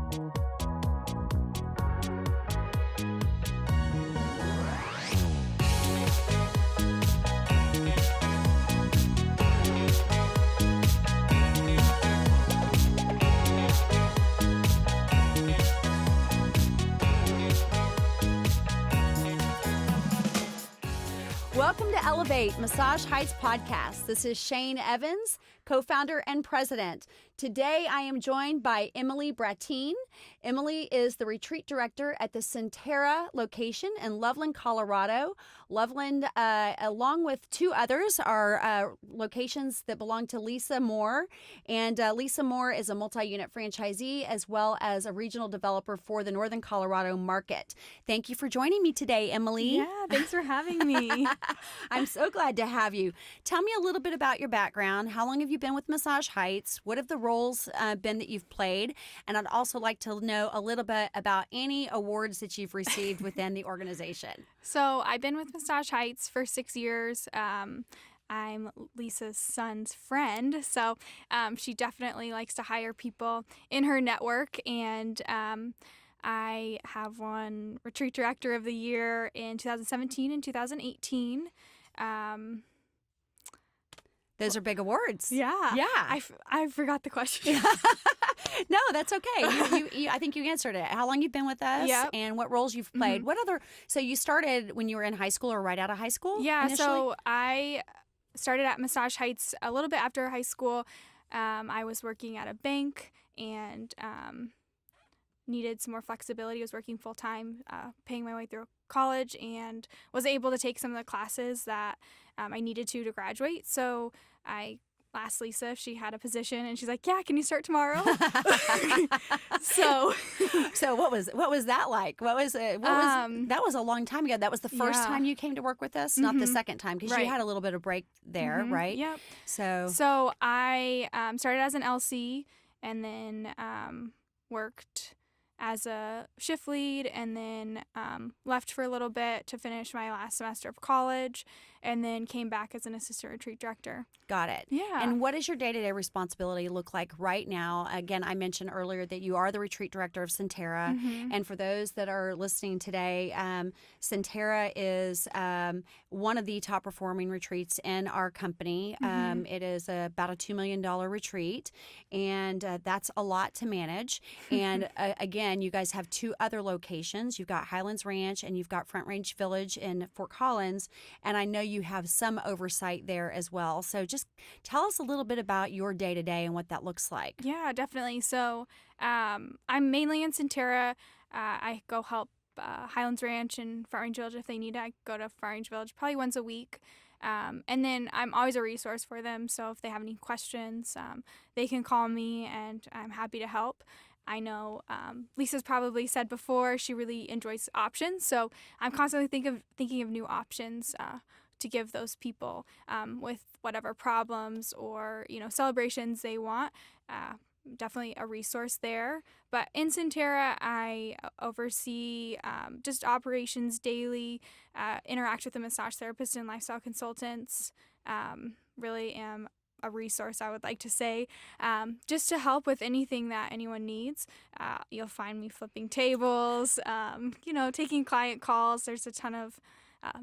Welcome to Elevate Massage Heights Podcast. This is Shane Evans, co-founder and president. Today, I am joined by Emily Bratten. Emily is the retreat director at the Centerra location in Loveland, Colorado. Loveland, along with two others, are locations that belong to Lisa Moore. And Lisa Moore is a multi-unit franchisee as well as a regional developer for the Northern Colorado market. Thank you for joining me today, Emily. Yeah, thanks for having me. I'm so glad to have you. Tell me a little bit about your background. How long have you been with Massage Heights? What have the roles been that you've played? And I'd also like to know a little bit about any awards that you've received within the organization. So I've been with Massage Heights for 6 years. I'm Lisa's son's friend, so she definitely likes to hire people in her network, and I have won Retreat Director of the Year in 2017 and 2018. Those are big awards. Yeah. Yeah. I forgot the question. No, that's okay. You, I think you answered it. How long you've been with us? Yep. And what roles you've played? Mm-hmm. So you started when you were in high school or right out of high school? Yeah, initially? So I started at Massage Heights a little bit after high school. I was working at a bank and needed some more flexibility. I was working full-time, paying my way through college, and was able to take some of the classes that I needed to graduate. So I asked Lisa if she had a position, and she's like, "Yeah, can you start tomorrow?" So what was that like? That was a long time ago. That was the first time you came to work with us, not the second time, because you had a little bit of break there, right? Yep. So I started as an LC, and then worked as a shift lead, and then left for a little bit to finish my last semester of college, and then came back as an assistant retreat director. Got it. Yeah. And what does your day-to-day responsibility look like right now? Again, I mentioned earlier that you are the retreat director of Centerra. Mm-hmm. And for those that are listening today, Centerra is one of the top performing retreats in our company. Mm-hmm. It is about a $2 million retreat, and that's a lot to manage. And again, you guys have two other locations. You've got Highlands Ranch and you've got Front Range Village in Fort Collins. And I know you have some oversight there as well. So just tell us a little bit about your day-to-day and what that looks like. Yeah, definitely. So I'm mainly in Centerra. I go help Highlands Ranch and Front Range Village if they need it. I go to Front Range Village probably once a week. And then I'm always a resource for them. So if they have any questions, they can call me, and I'm happy to help. I know Lisa's probably said before she really enjoys options, so I'm constantly thinking of new options to give those people with whatever problems or celebrations they want. Definitely a resource there. But in Centerra, I oversee just operations daily, interact with the massage therapists and lifestyle consultants. Really am a resource, I would like to say, just to help with anything that anyone needs. You'll find me flipping tables, taking client calls. There's a ton of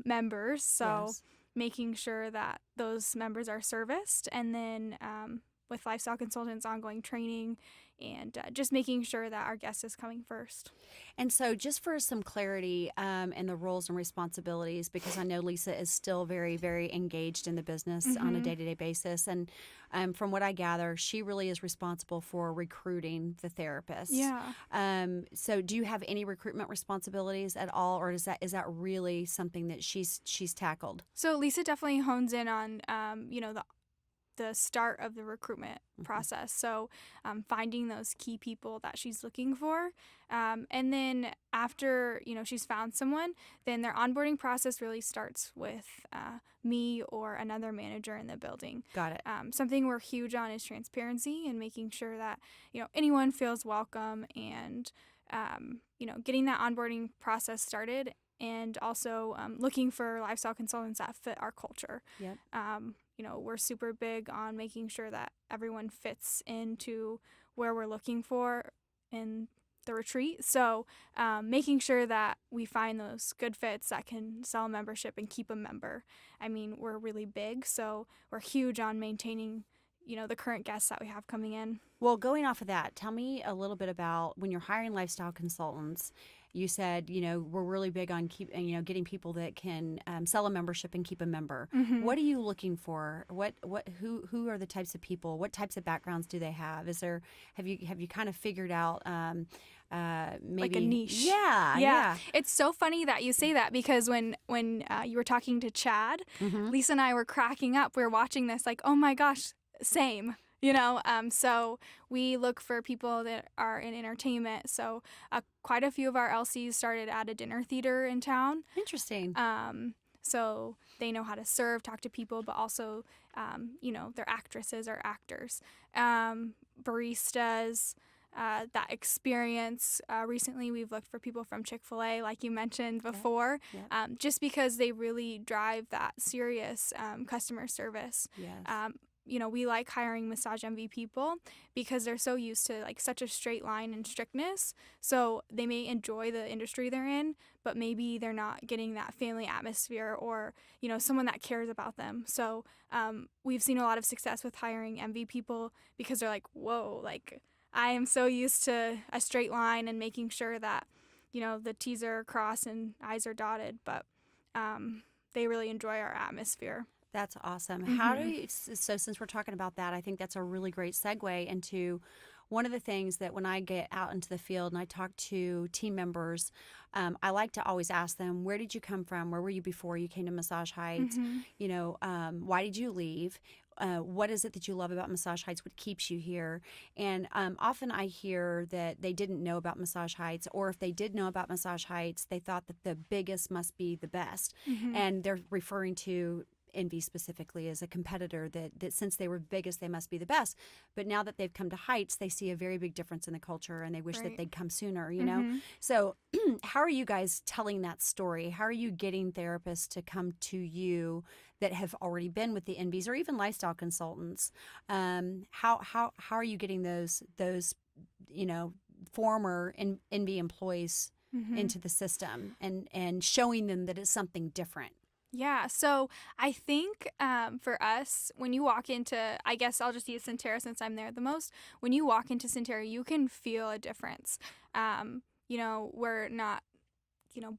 members, so making sure that those members are serviced, and then with lifestyle consultants, ongoing training, and just making sure that our guest is coming first. And so just for some clarity in the roles and responsibilities, because I know Lisa is still very, very engaged in the business on a day-to-day basis. And from what I gather, she really is responsible for recruiting the therapists. Yeah. So do you have any recruitment responsibilities at all, or is that really something that she's tackled? So Lisa definitely hones in on, the start of the recruitment process. So finding those key people that she's looking for. And then after, she's found someone, then their onboarding process really starts with me or another manager in the building. Got it. Something we're huge on is transparency and making sure that, anyone feels welcome, and, getting that onboarding process started, and also looking for lifestyle consultants that fit our culture. Yep. We're super big on making sure that everyone fits into where we're looking for, and the retreat. So making sure that we find those good fits that can sell a membership and keep a member. I mean, we're really big, so we're huge on maintaining, the current guests that we have coming in. Well, going off of that, tell me a little bit about when you're hiring lifestyle consultants. You said, we're really big on getting people that can sell a membership and keep a member. Mm-hmm. What are you looking for? Who are the types of people? What types of backgrounds do they have? Have you kind of figured out maybe like a niche? Yeah. It's so funny that you say that, because when you were talking to Chad, Mm-hmm. Lisa and I were cracking up. We were watching this like, oh my gosh, same. So we look for people that are in entertainment. So quite a few of our LCs started at a dinner theater in town. Interesting. So they know how to serve, talk to people, but also, they're actresses or actors. Baristas, that experience. Recently, we've looked for people from Chick-fil-A, like you mentioned before, just because they really drive that serious customer service. Yes. We like hiring massage MV people because they're so used to like such a straight line and strictness. So they may enjoy the industry they're in, but maybe they're not getting that family atmosphere or, someone that cares about them. So we've seen a lot of success with hiring MV people because they're like, whoa, like I am so used to a straight line and making sure that, the T's are crossed and I's are dotted, but they really enjoy our atmosphere. That's awesome. Mm-hmm. So since we're talking about that, I think that's a really great segue into one of the things that when I get out into the field and I talk to team members, I like to always ask them, where did you come from? Where were you before you came to Massage Heights? Mm-hmm. Why did you leave? What is it that you love about Massage Heights? What keeps you here? And often I hear that they didn't know about Massage Heights, or if they did know about Massage Heights, they thought that the biggest must be the best. Mm-hmm. And they're referring to Envy specifically as a competitor that since they were biggest, they must be the best. But now that they've come to Heights, they see a very big difference in the culture and they wish that they'd come sooner, Mm-hmm. So how are you guys telling that story? How are you getting therapists to come to you that have already been with the Envies or even lifestyle consultants? How are you getting those former Envy employees Mm-hmm. into the system and showing them that it's something different? Yeah, so I think for us, when you walk into, I guess I'll just use Centerra since I'm there the most. When you walk into Centerra, you can feel a difference. We're not,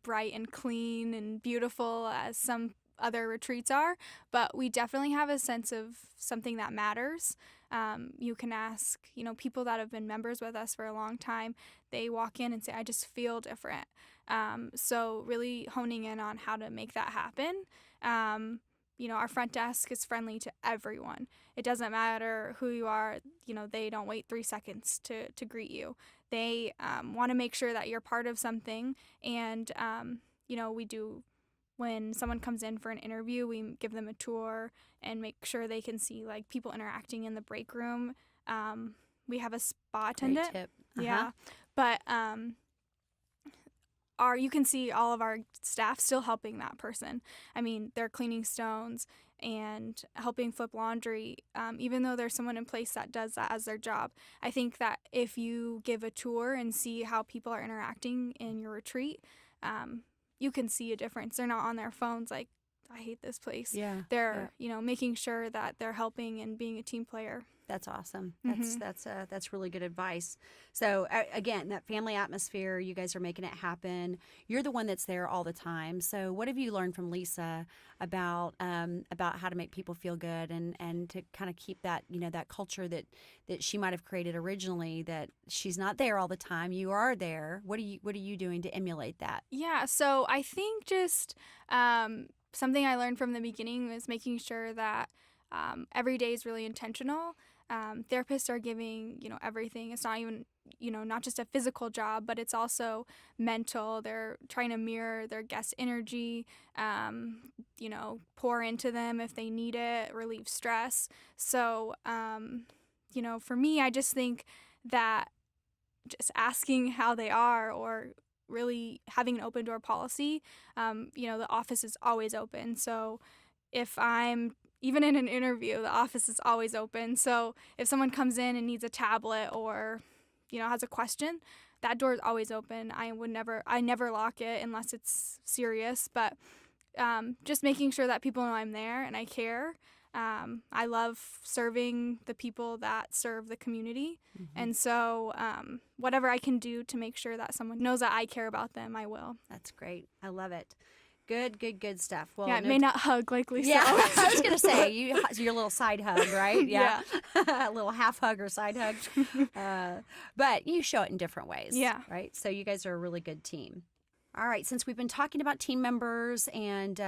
bright and clean and beautiful as some other retreats are, but we definitely have a sense of something that matters. You can ask, people that have been members with us for a long time, they walk in and say, I just feel different. So really honing in on how to make that happen. Our front desk is friendly to everyone. It doesn't matter who you are. They don't wait 3 seconds to greet you. They want to make sure that you're part of something. And, we do, when someone comes in for an interview, we give them a tour and make sure they can see like people interacting in the break room. We have a spa attendant. Great tip. Yeah. But you can see all of our staff still helping that person. I mean, they're cleaning stones and helping flip laundry, even though there's someone in place that does that as their job. I think that if you give a tour and see how people are interacting in your retreat, you can see a difference. They're not on their phones like, I hate this place. Yeah. They're, making sure that they're helping and being a team player. That's awesome. Mm-hmm. That's really good advice. So again, that family atmosphere, you guys are making it happen. You're the one that's there all the time. So what have you learned from Lisa about how to make people feel good and to kind of keep that that culture that she might have created originally, that she's not there all the time. You are there. What are you doing to emulate that? Yeah. So I think just something I learned from the beginning was making sure that every day is really intentional. Therapists are giving, everything. It's not even, not just a physical job, but it's also mental. They're trying to mirror their guest energy, pour into them if they need it, relieve stress. So, for me, I just think that just asking how they are or really having an open door policy, the office is always open. So if I'm even in an interview, the office is always open. So if someone comes in and needs a tablet or has a question, that door is always open. I never lock it unless it's serious, but just making sure that people know I'm there and I care. I love serving the people that serve the community. And so whatever I can do to make sure that someone knows that I care about them, I will. That's great. I love it. Good stuff. Well, yeah, it may not hug like Lisa. Yeah, I was going to say, your little side hug, right? Yeah. A little half hug or side hug. But you show it in different ways. Yeah. Right? So you guys are a really good team. All right, since we've been talking about team members and,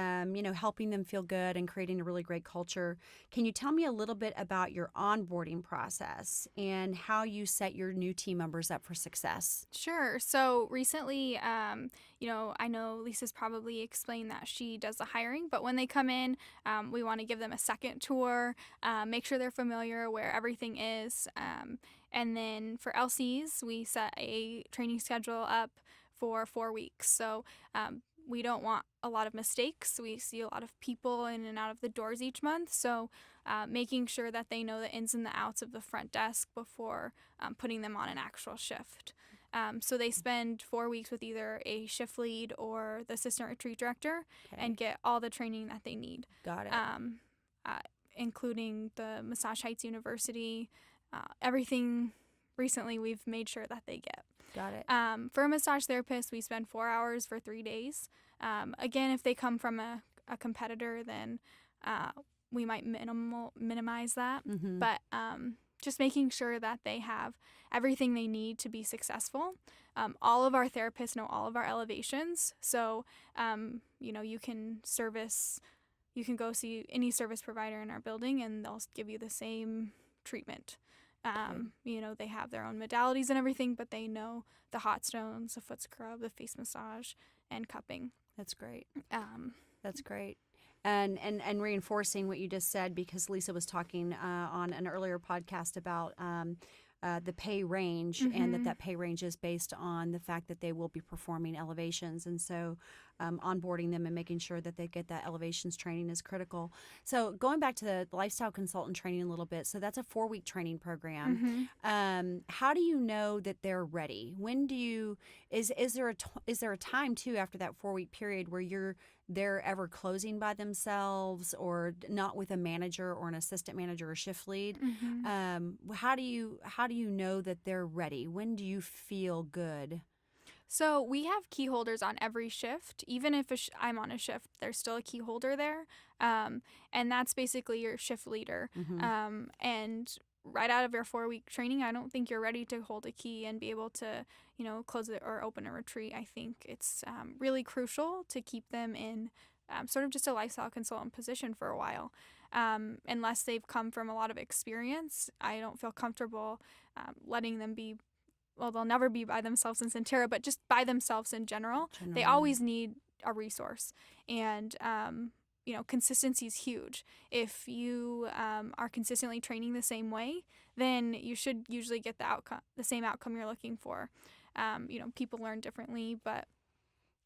helping them feel good and creating a really great culture, can you tell me a little bit about your onboarding process and how you set your new team members up for success? Sure. So recently, I know Lisa's probably explained that she does the hiring, but when they come in, we want to give them a second tour, make sure they're familiar where everything is. And then for LCs, we set a training schedule up for 4 weeks. So we don't want a lot of mistakes. We see a lot of people in and out of the doors each month. So making sure that they know the ins and the outs of the front desk before putting them on an actual shift. So they spend 4 weeks with either a shift lead or the assistant retreat director and get all the training that they need. Got it. Including the Massage Heights University, everything recently we've made sure that they get. Got it. For a massage therapist, we spend 4 hours for 3 days. Again, if they come from a competitor, then we might minimize that. But just making sure that they have everything they need to be successful. All of our therapists know all of our elevations. So, you can go see any service provider in our building and they'll give you the same treatment. They have their own modalities and everything, but they know the hot stones, the foot scrub, the face massage, and cupping. That's great. That's great. And reinforcing what you just said, because Lisa was talking on an earlier podcast about the pay range, and that pay range is based on the fact that they will be performing elevations. And so onboarding them and making sure that they get that elevations training is critical. So going back to the lifestyle consultant training a little bit, so that's a 4-week training program. How do you know that they're ready? When do you, is there a time too after that 4-week period where they're ever closing by themselves or not with a manager or an assistant manager or shift lead? How do you know that they're ready? When do you feel good? So we have key holders on every shift. Even if I'm on a shift, there's still a key holder there. And that's basically your shift leader. And right out of your 4-week training, I don't think you're ready to hold a key and be able to, close it or open a retreat. I think it's really crucial to keep them in sort of just a lifestyle consultant position for a while. Unless they've come from a lot of experience, I don't feel comfortable letting them be. Well, they'll never be by themselves in Centerra, but just by themselves in general. They always need a resource. And, consistency is huge. If you are consistently training the same way, then you should usually get the same outcome you're looking for. People learn differently, but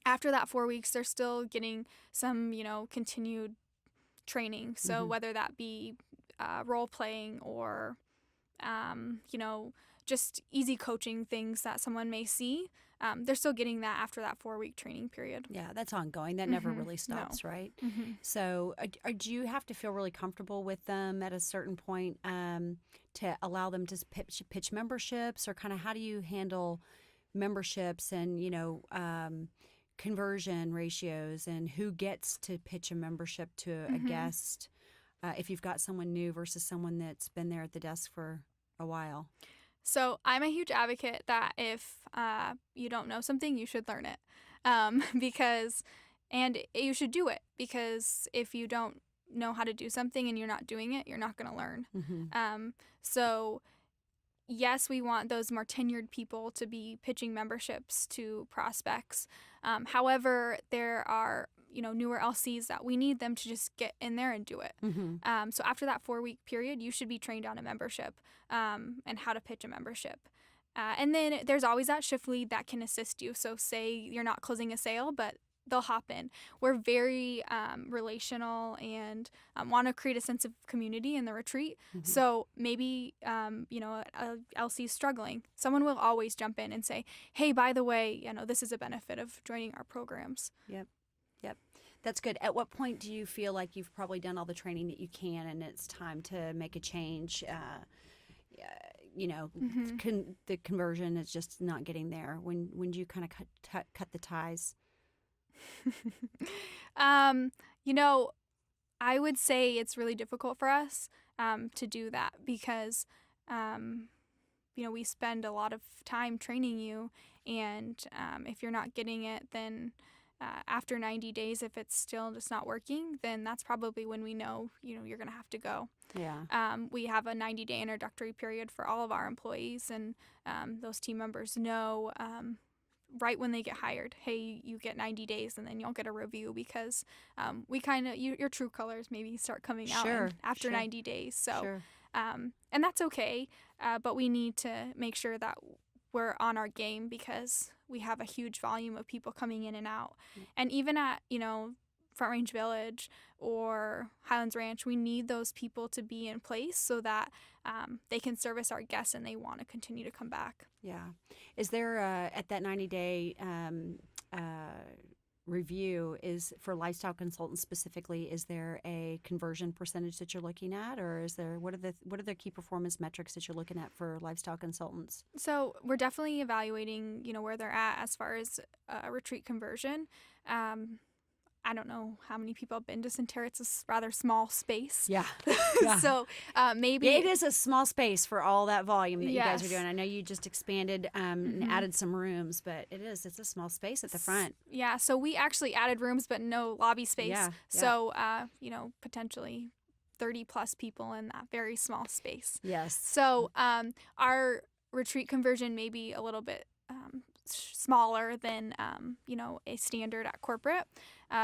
after that 4 weeks, they're still getting some, continued training. So whether that be role playing or, just easy coaching things that someone may see, they're still getting that after that 4-week training period. Yeah, that's ongoing. That never really stops, right? So do you have to feel really comfortable with them at a certain point to allow them to pitch memberships, or kind of how do you handle memberships and, conversion ratios and who gets to pitch a membership to a guest if you've got someone new versus someone that's been there at the desk for a while? So I'm a huge advocate that if you don't know something, you should learn it, and you should do it, because if you don't know how to do something and you're not doing it, you're not going to learn. So yes, we want those more tenured people to be pitching memberships to prospects. However, there are newer LCs that we need them to just get in there and do it. So after that 4-week period, you should be trained on a membership and how to pitch a membership. And then there's always that shift lead that can assist you. So say you're not closing a sale, but they'll hop in. We're very relational and want to create a sense of community in the retreat. Mm-hmm. So maybe, LC is struggling. Someone will always jump in and say, hey, by the way, this is a benefit of joining our programs. Yep. That's good. At what point do you feel like you've probably done all the training that you can and it's time to make a change? The conversion is just not getting there. When do you kind of cut the ties? I would say it's really difficult for us to do that because, we spend a lot of time training you, and if you're not getting it, then after 90 days, if it's still just not working, then that's probably when we know, you're going to have to go. Yeah. We have a 90-day introductory period for all of our employees, and those team members know right when they get hired, hey, you get 90 days and then you'll get a review because we kind of, your true colors maybe start coming out after 90 days. So, and that's okay, but we need to make sure that we're on our game because we have a huge volume of people coming in and out. And even at, Front Range Village or Highlands Ranch, we need those people to be in place so that they can service our guests and they want to continue to come back. Yeah. Is there, at that 90-day review, is for lifestyle consultants specifically, is there a conversion percentage that you're looking at, or is there, what are the key performance metrics that you're looking at for lifestyle consultants? So we're definitely evaluating, where they're at as far as retreat conversion. I don't know how many people have been to Centerra. It's a rather small space. Yeah. So maybe... It is a small space for all that volume that you guys are doing. I know you just expanded and added some rooms, but it's a small space at the front. Yeah, so we actually added rooms, but no lobby space. Yeah. So, potentially 30 plus people in that very small space. Yes. So our retreat conversion may be a little bit smaller than, a standard at corporate.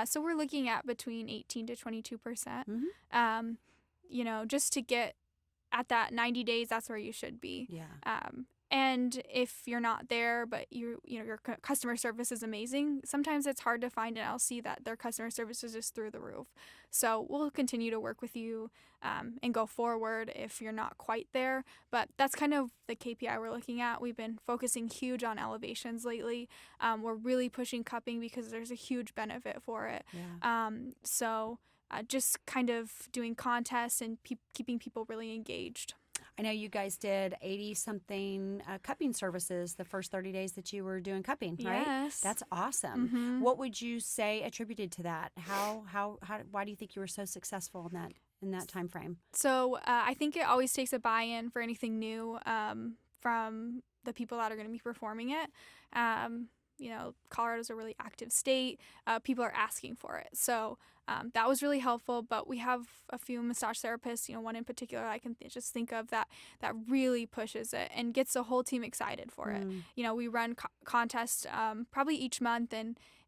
So we're looking at between 18 to 22%. Just to get at that 90 days, that's where you should be. Yeah. And if you're not there, but your customer service is amazing, sometimes it's hard to find an LC that their customer service is just through the roof. So we'll continue to work with you and go forward if you're not quite there. But that's kind of the KPI we're looking at. We've been focusing huge on elevations lately. We're really pushing cupping because there's a huge benefit for it. Yeah. Just kind of doing contests and keeping people really engaged. I know you guys did 80-something cupping services the first 30 days that you were doing cupping, right? Yes. That's awesome. Mm-hmm. What would you say attributed to that? Why do you think you were so successful in that time frame? So I think it always takes a buy-in for anything new from the people that are going to be performing it. Colorado's a really active state. People are asking for it. So that was really helpful, but we have a few massage therapists, one in particular I can just think of that really pushes it and gets the whole team excited for it. We run contests probably each month,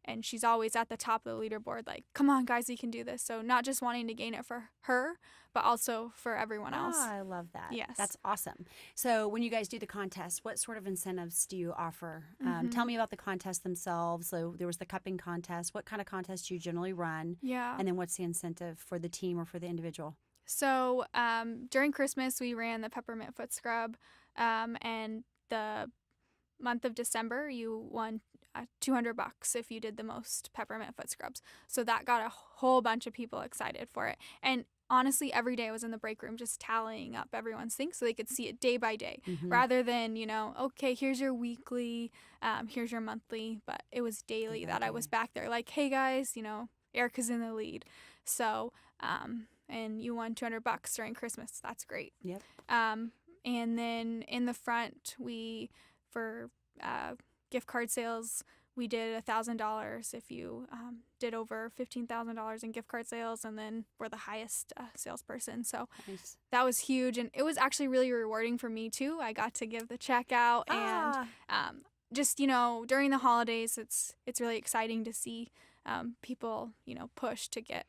and she's always at the top of the leaderboard, like, come on, guys, you can do this. So not just wanting to gain it for her, but also for everyone else. Oh, I love that. Yes. That's awesome. So when you guys do the contest, what sort of incentives do you offer? Tell me about the contests themselves. So there was the cupping contest. What kind of contests do you generally run? Yeah. And then what's the incentive for the team or for the individual? So during Christmas, we ran the peppermint foot scrub, and the month of December, you won $200 if you did the most peppermint foot scrubs. So that got a whole bunch of people excited for it. And honestly, every day I was in the break room just tallying up everyone's things so they could see it day by day, rather than, okay, here's your weekly, here's your monthly, but it was daily that I was back there like, hey guys, Erica's in the lead. So, and you won $200 during Christmas. That's great. Yep. And then in the front, for gift card sales, we did $1,000 if you did over $15,000 in gift card sales, and then we're the highest salesperson. So nice. That was huge, and it was actually really rewarding for me too. I got to give the check out, and just during the holidays, it's really exciting to see people push to get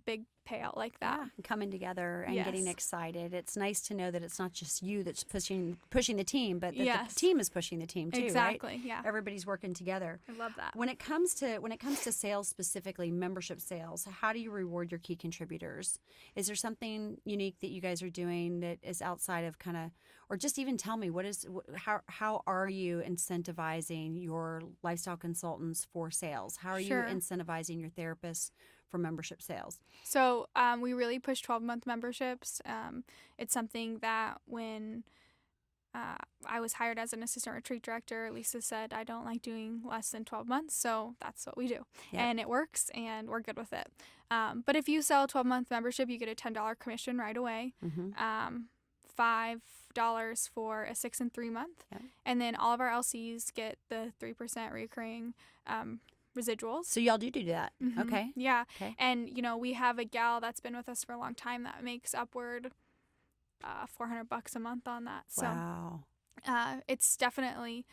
big payout like that. Yeah, coming together and Yes. getting excited. It's nice to know that it's not just you that's pushing the team, but that Yes. the team is pushing the team too, Exactly. right? Yeah. Everybody's working together. I love that. When it comes to sales, specifically membership sales, how do you reward your key contributors? Is there something unique that you guys are doing that is outside of kind of, or just even tell me how are you incentivizing your lifestyle consultants for sales? How are Sure. you incentivizing your therapists for membership sales? So we really push 12-month memberships. It's something that when I was hired as an assistant retreat director, Lisa said, I don't like doing less than 12 months, so that's what we do. Yep. And it works, and we're good with it. But if you sell a 12-month membership, you get a $10 commission right away, $5 for a 6 and 3 month, Yep. and then all of our LCs get the 3% recurring residuals. So y'all do that. Mhm. Okay. Yeah. Okay. And, we have a gal that's been with us for a long time that makes upward $400 a month on that. So Wow. it's definitely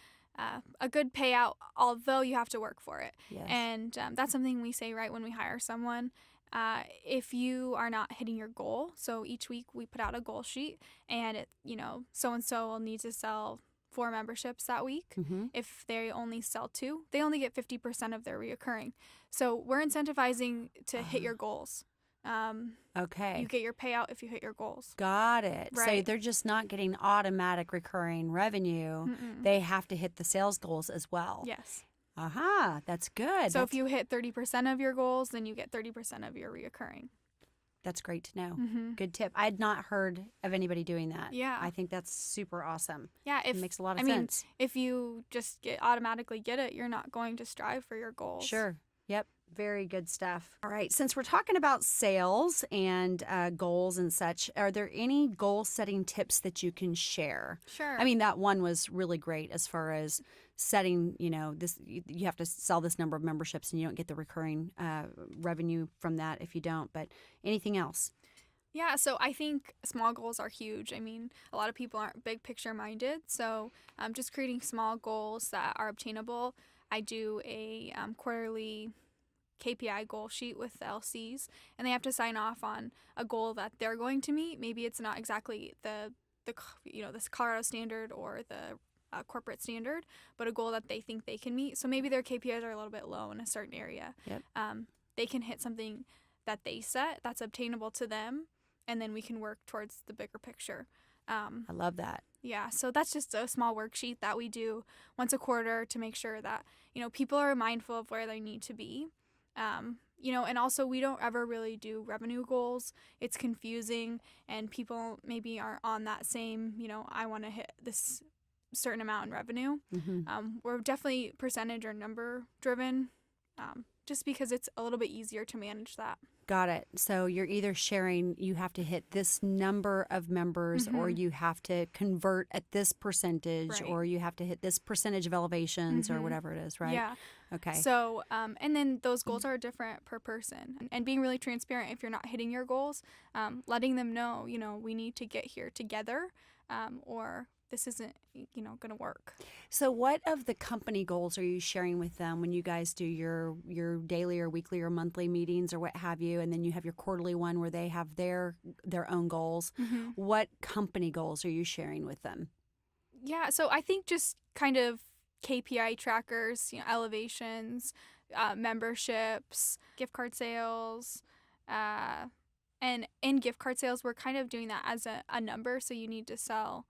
a good payout, although you have to work for it. Yes. And that's something we say right when we hire someone. If you are not hitting your goal, so each week we put out a goal sheet, and so-and-so will need to sell 4 memberships that week. Mm-hmm. If they only sell 2, they only get 50% of their reoccurring. So we're incentivizing to hit your goals. Okay. You get your payout if you hit your goals. Got it. So Right. they're just not getting automatic recurring revenue. Mm-mm. They have to hit the sales goals as well. Yes. Aha, that's good. So if you hit 30% of your goals, then you get 30% of your reoccurring. That's great to know. Mm-hmm. Good tip. I had not heard of anybody doing that. Yeah. I think that's super awesome. Yeah. It makes a lot of I mean, sense. if you just automatically get it, you're not going to strive for your goals. Sure. Yep. Very good stuff. All right. Since we're talking about sales and goals and such, are there any goal setting tips that you can share? Sure. I mean, that one was really great as far as setting, this, you have to sell this number of memberships and you don't get the recurring revenue from that if you don't. But anything else? Yeah, so I think small goals are huge. I mean, a lot of people aren't big picture minded. So just creating small goals that are obtainable. I do a quarterly KPI goal sheet with the LCs, and they have to sign off on a goal that they're going to meet. Maybe it's not exactly this Colorado standard or the corporate standard, but a goal that they think they can meet. So maybe their KPIs are a little bit low in a certain area. Yep. They can hit something that they set that's obtainable to them, and then we can work towards the bigger picture. I love that. Yeah, so that's just a small worksheet that we do once a quarter to make sure that, people are mindful of where they need to be. And also we don't ever really do revenue goals. It's confusing, and people maybe aren't on that same, I want to hit this certain amount in revenue. Mm-hmm. We're definitely percentage or number driven, just because it's a little bit easier to manage that. Got it. So you're either sharing you have to hit this number of members, or you have to convert at this percentage, Right. or you have to hit this percentage of elevations, or whatever it is, right? Yeah. Okay. So, and then those goals are different per person. And being really transparent if you're not hitting your goals, letting them know, we need to get here together, or this isn't, going to work. So what of the company goals are you sharing with them when you guys do your daily or weekly or monthly meetings or what have you, and then you have your quarterly one where they have their own goals? Mm-hmm. What company goals are you sharing with them? Yeah, so I think just kind of KPI trackers, elevations, memberships, gift card sales, and in gift card sales, we're kind of doing that as a number, so you need to sell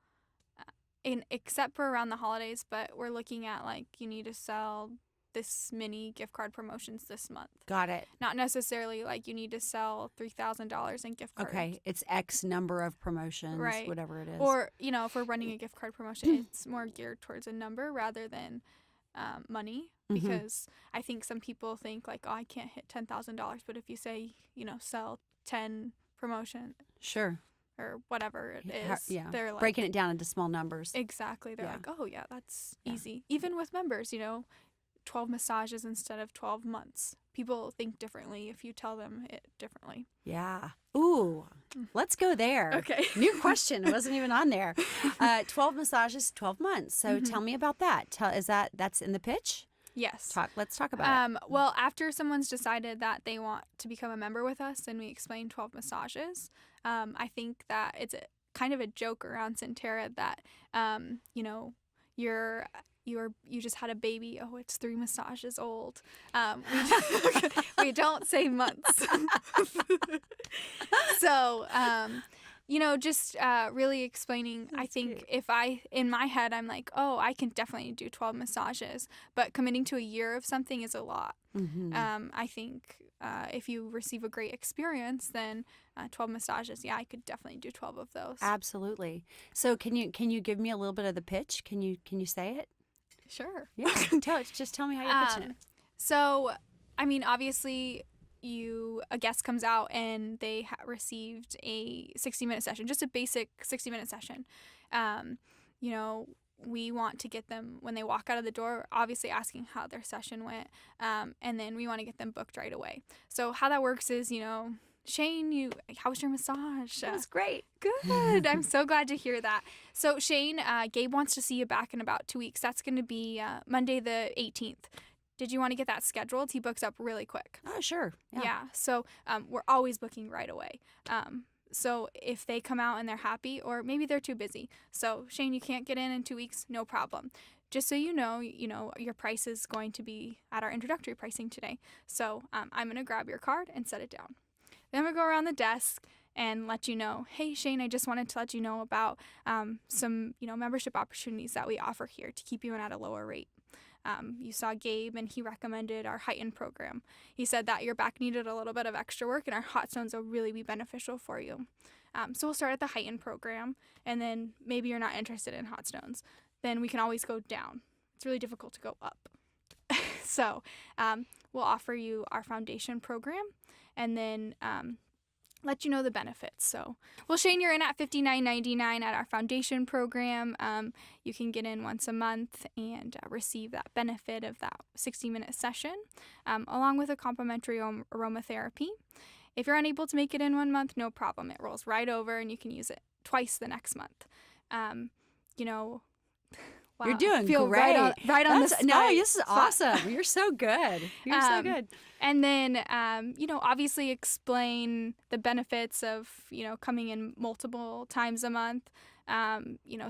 except for around the holidays, but we're looking at you need to sell this many gift card promotions this month. Got it. Not necessarily you need to sell $3,000 in gift cards. Okay. It's X number of promotions, Right. whatever it is. Or, if we're running a gift card promotion, it's more geared towards a number rather than money, because I think some people think I can't hit $10,000, but if you say, sell 10 promotion. Sure. Or whatever it is. Yeah. They're breaking it down into small numbers. Exactly. They're Yeah. oh yeah, that's Yeah. easy. Even with members, 12 massages instead of 12 months. People think differently if you tell them it differently. Yeah. Ooh, let's go there. Okay. New question. It wasn't even on there. 12 massages, 12 months. So tell me about that. That's in the pitch? Yes. Let's talk about it. Well, after someone's decided that they want to become a member with us and we explain 12 massages, I think that it's kind of a joke around Centerra that, you know, you just had a baby. Oh, it's 3 massages old. We don't say months. So, you know, just really explaining. That's I think cute. if in my head, I'm like, oh, I can definitely do 12 massages, but committing to a year of something is a lot. I think if you receive a great experience, then 12 massages, yeah, I could definitely do 12 of those. Absolutely. So can you give me a little bit of the pitch? Can you say it? Sure. Yeah. Just tell me how you're pitching it. So, I mean, obviously, a guest comes out and they received a 60-minute session, just a basic 60-minute session. You know, we want to get them when they walk out of the door, obviously asking how their session went, and then we want to get them booked right away. So how that works is, you know, Shane, how was your massage? That was great. Good. I'm so glad to hear that. So Shane, Gabe wants to see you back in about 2 weeks. That's going to be Monday the 18th. Did you want to get that scheduled? He books up really quick. Oh, sure. Yeah. So we're always booking right away. So if they come out and they're happy, or maybe they're too busy. So Shane, you can't get in 2 weeks, no problem. Just so you know, your price is going to be at our introductory pricing today. So I'm going to grab your card and set it down. Then we'll go around the desk and let you know, hey, Shane, I just wanted to let you know about some, membership opportunities that we offer here to keep you in at a lower rate. You saw Gabe, and he recommended our Heighten program. He said that your back needed a little bit of extra work, and our hot stones will really be beneficial for you. So we'll start at the Heighten program, and then maybe you're not interested in hot stones. Then we can always go down. It's really difficult to go up. So we'll offer you our foundation program, and then let you know the benefits. So, well, Shane, you're in at $59.99 at our foundation program. You can get in once a month and receive that benefit of that 60-minute session, along with a complimentary aromatherapy. If you're unable to make it in 1 month, no problem. It rolls right over, and you can use it twice the next month. Wow, you're doing feel great. Right on the spot. No, this is awesome. You're so good. You're so good. And then, obviously explain the benefits of, coming in multiple times a month.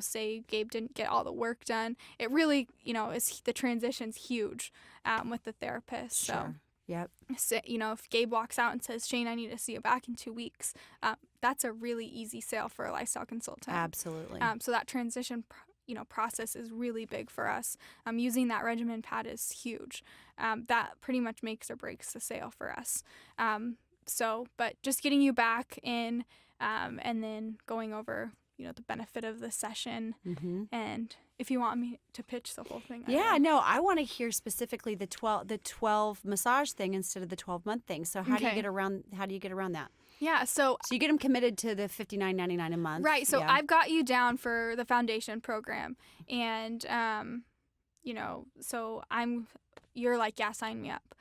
Say Gabe didn't get all the work done. It really, the transition's huge with the therapist. Sure. So, yep. So, if Gabe walks out and says, Shane, I need to see you back in 2 weeks, that's a really easy sale for a lifestyle consultant. Absolutely. So that transition process is really big for us. Using that regimen pad is huge. That pretty much makes or breaks the sale for us. But just getting you back in and then going over, the benefit of the session. Mm-hmm. And if you want me to pitch the whole thing. I want to hear specifically the 12 massage thing instead of the 12-month thing. So how do you get around that? Yeah, so you get them committed to the $59.99 a month. Right, so yeah. I've got you down for the foundation program, and so you're like, yeah, sign me up.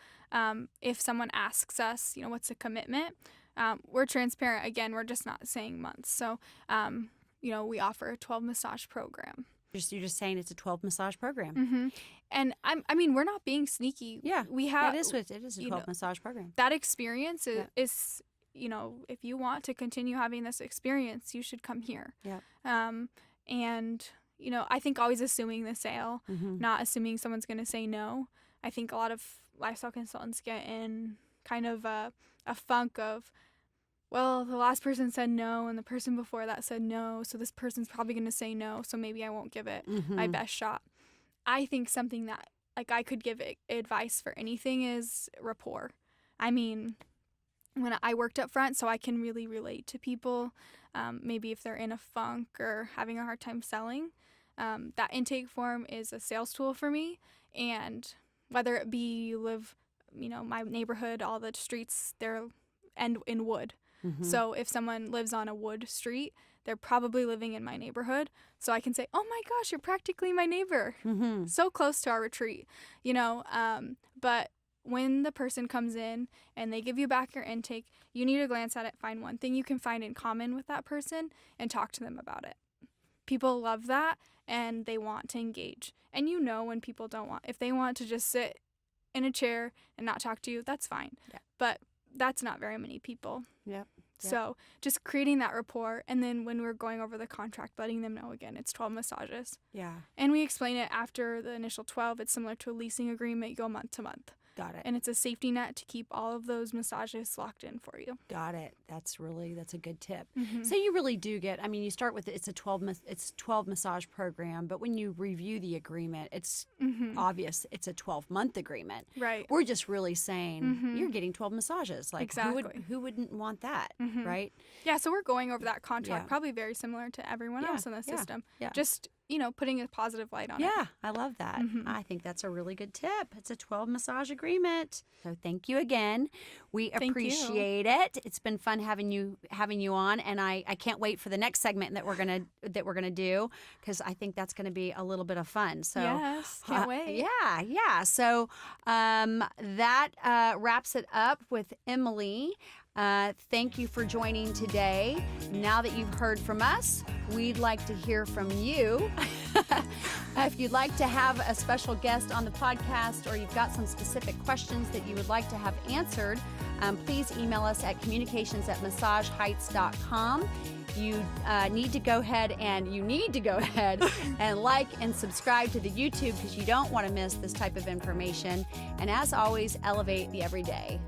If someone asks us, what's the commitment, we're transparent. Again, we're just not saying months. So, we offer a 12 massage program. You're just saying it's a 12 massage program. Mm-hmm. And we're not being sneaky. Yeah, we have. It is a 12 massage program. That experience is if you want to continue having this experience, you should come here. Yeah. And, I think always assuming the sale, not assuming someone's going to say no. I think a lot of lifestyle consultants get in kind of a funk of, well, the last person said no, and the person before that said no, so this person's probably going to say no, so maybe I won't give it my best shot. I think something that, I could give advice for anything is rapport. I mean, when I worked up front, so I can really relate to people, maybe if they're in a funk or having a hard time selling. That intake form is a sales tool for me, and whether it be you live, my neighborhood, all the streets, they're end in wood. Mm-hmm. So if someone lives on a wood street, they're probably living in my neighborhood. So I can say, oh my gosh, you're practically my neighbor. Mm-hmm. So close to our retreat, but when the person comes in and they give you back your intake, you need to glance at it, find one thing you can find in common with that person, and talk to them about it. People love that, and they want to engage. And when people don't want, if they want to just sit in a chair and not talk to you, that's fine. Yeah. But that's not very many people. Yep. So just creating that rapport, and then when we're going over the contract, letting them know again, it's 12 massages. Yeah. And we explain it after the initial 12. It's similar to a leasing agreement. You go month to month. Got it. And it's a safety net to keep all of those massages locked in for you. Got it. That's a good tip. Mm-hmm. So you really do get, you start with, it's a 12 massage program, but when you review the agreement, it's obvious it's a 12-month agreement. Right. We're just really saying you're getting 12 massages. Like exactly. who wouldn't want that, right? Yeah, so we're going over that contract, probably very similar to everyone else in the system. Yeah. Just, putting a positive light on it. Yeah, I love that. I think that's a really good tip. It's a 12 massage agreement. So thank you again. We appreciate it. It's been fun having you on, and I can't wait for the next segment that we're gonna do, because I think that's gonna be a little bit of fun. So yes, can't wait. Yeah. So that wraps it up with Emily. Thank you for joining today. Now that you've heard from us, we'd like to hear from you. If you'd like to have a special guest on the podcast, or you've got some specific questions that you would like to have answered, please email us at communications@massageheights.com. You need to go ahead and like and subscribe to the YouTube, because you don't want to miss this type of information. And as always, elevate the everyday.